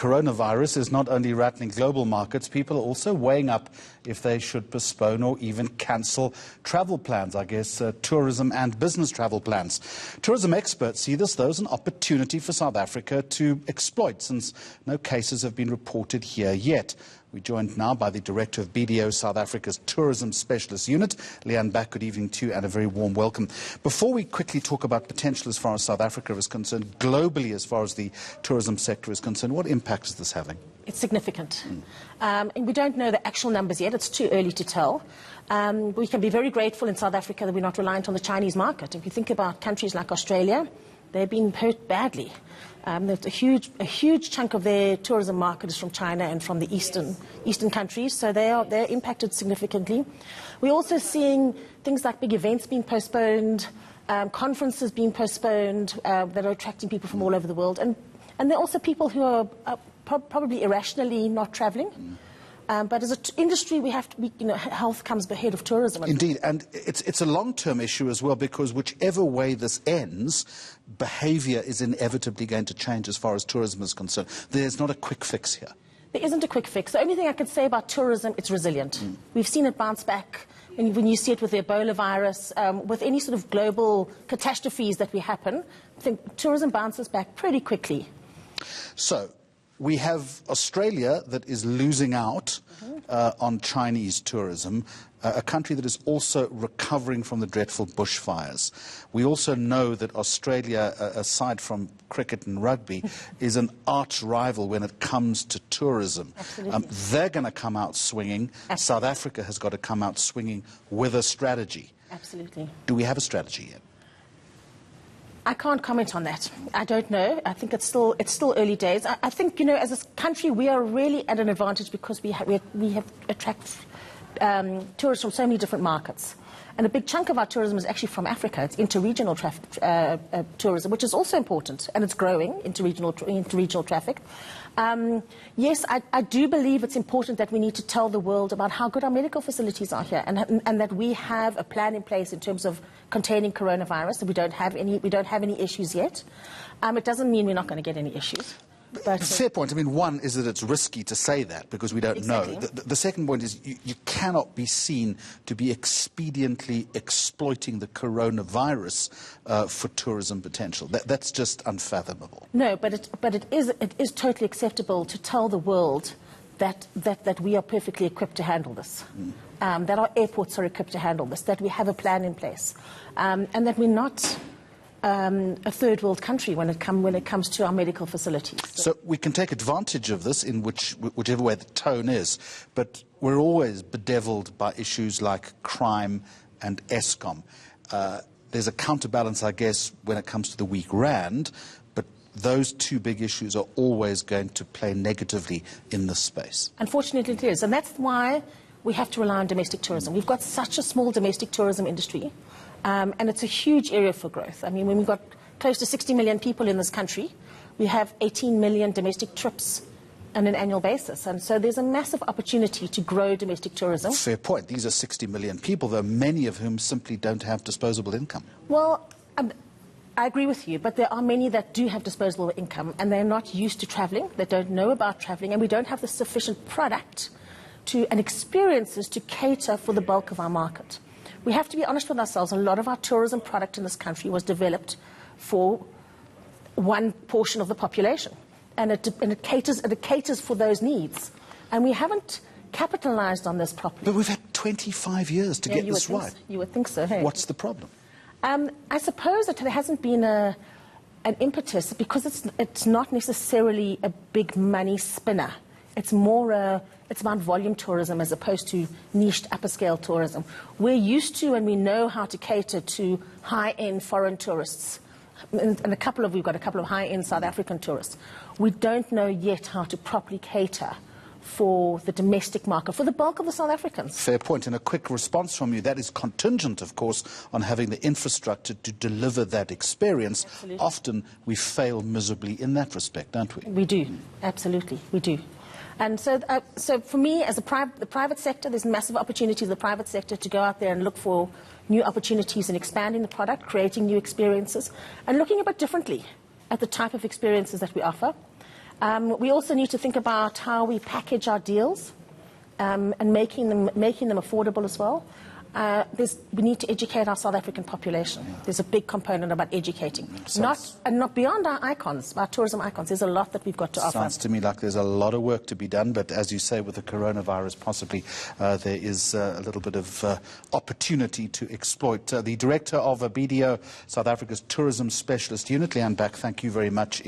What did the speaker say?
Coronavirus is not only rattling global markets, people are also weighing up if they should postpone or even cancel travel plans, tourism and business travel plans. Tourism experts see this, though, as an opportunity for South Africa to exploit, since no cases have been reported here yet. We're joined now by the Director of BDO South Africa's Tourism Specialist Unit. Leanne Back, good evening to you and a very warm welcome. Before we quickly talk about potential as far as South Africa is concerned, globally as far as the tourism sector is concerned, what impact is this having? It's significant. And we don't know the actual numbers yet. It's too early to tell. We can be very grateful in South Africa that we're not reliant on the Chinese market. If you think about countries like Australia, they've been hurt badly. There's a huge chunk of their tourism market is from China and from the eastern countries, so they're impacted significantly. We're also seeing things like big events being postponed, conferences being postponed that are attracting people from all over the world, and there are also people who are probably irrationally not travelling. But as an industry, we have to be, health comes ahead of tourism. Indeed, and it's a long-term issue as well, because whichever way this ends, behaviour is inevitably going to change as far as tourism is concerned. There's not a quick fix here. There isn't a quick fix. The only thing I could say about tourism, it's resilient. We've seen it bounce back. When you see it with the Ebola virus, with any sort of global catastrophes that we happen, I think tourism bounces back pretty quickly. So we have Australia that is losing out on Chinese tourism, a country that is also recovering from the dreadful bushfires. We also know that Australia, aside from cricket and rugby, is an arch rival when it comes to tourism. They're going to come out swinging. South Africa has got to come out swinging with a strategy. Absolutely. Do we have a strategy yet? I can't comment on that. I don't know. I think it's still early days. I think, as a country, we are really at an advantage because we attract tourists from so many different markets. And a big chunk of our tourism is actually from Africa. It's interregional tourism, which is also important, and it's growing, interregional traffic. Yes, I do believe it's important that we need to tell the world about how good our medical facilities are here, and that we have a plan in place in terms of containing coronavirus. We don't have any issues yet. It doesn't mean we're not going to get any issues. But fair point. I mean, one is that it's risky to say that because we don't know. The second point is you cannot be seen to be expediently exploiting the coronavirus for tourism potential. That's just unfathomable. No, but it is totally acceptable to tell the world that we are perfectly equipped to handle this, that our airports are equipped to handle this, that we have a plan in place, and that we're not a third world country when it comes to our medical facilities. So we can take advantage of this in whichever way the tone is, but we're always bedeviled by issues like crime and Eskom. There's a counterbalance, I guess, when it comes to the weak rand, but those two big issues are always going to play negatively in this space. Unfortunately, it is, and that's why we have to rely on domestic tourism. We've got such a small domestic tourism industry. And it's a huge area for growth. I mean, when we've got close to 60 million people in this country, we have 18 million domestic trips on an annual basis. And so there's a massive opportunity to grow domestic tourism. Fair point. These are 60 million people, though many of whom simply don't have disposable income. Well, I agree with you, but there are many that do have disposable income, and they're not used to travelling. They don't know about travelling, and we don't have the sufficient product and experiences to cater for the bulk of our market. We have to be honest with ourselves. A lot of our tourism product in this country was developed for one portion of the population, and it caters for those needs. And we haven't capitalized on this properly. But we've had 25 years to get this right. You would think so. Hey? What's the problem? I suppose that there hasn't been an impetus because it's not necessarily a big money spinner. It's more it's about volume tourism as opposed to niched upper-scale tourism. We're used to and we know how to cater to high-end foreign tourists. And we've got a couple of high-end South African tourists. We don't know yet how to properly cater for the domestic market, for the bulk of the South Africans. Fair point. And a quick response from you. That is contingent, of course, on having the infrastructure to deliver that experience. Absolutely. Often we fail miserably in that respect, don't we? We do. Absolutely. We do. And so for me, as the private sector, there's massive opportunities in the private sector to go out there and look for new opportunities in expanding the product, creating new experiences, and looking a bit differently at the type of experiences that we offer. We also need to think about how we package our deals and making them affordable as well. We need to educate our South African population. There's a big component about educating. Not beyond our icons, our tourism icons. There's a lot that we've got to offer. Sounds to me like there's a lot of work to be done, but as you say, with the coronavirus, possibly there is a little bit of opportunity to exploit. The director of BDO, South Africa's tourism specialist unit, Leanne Back, thank you very much.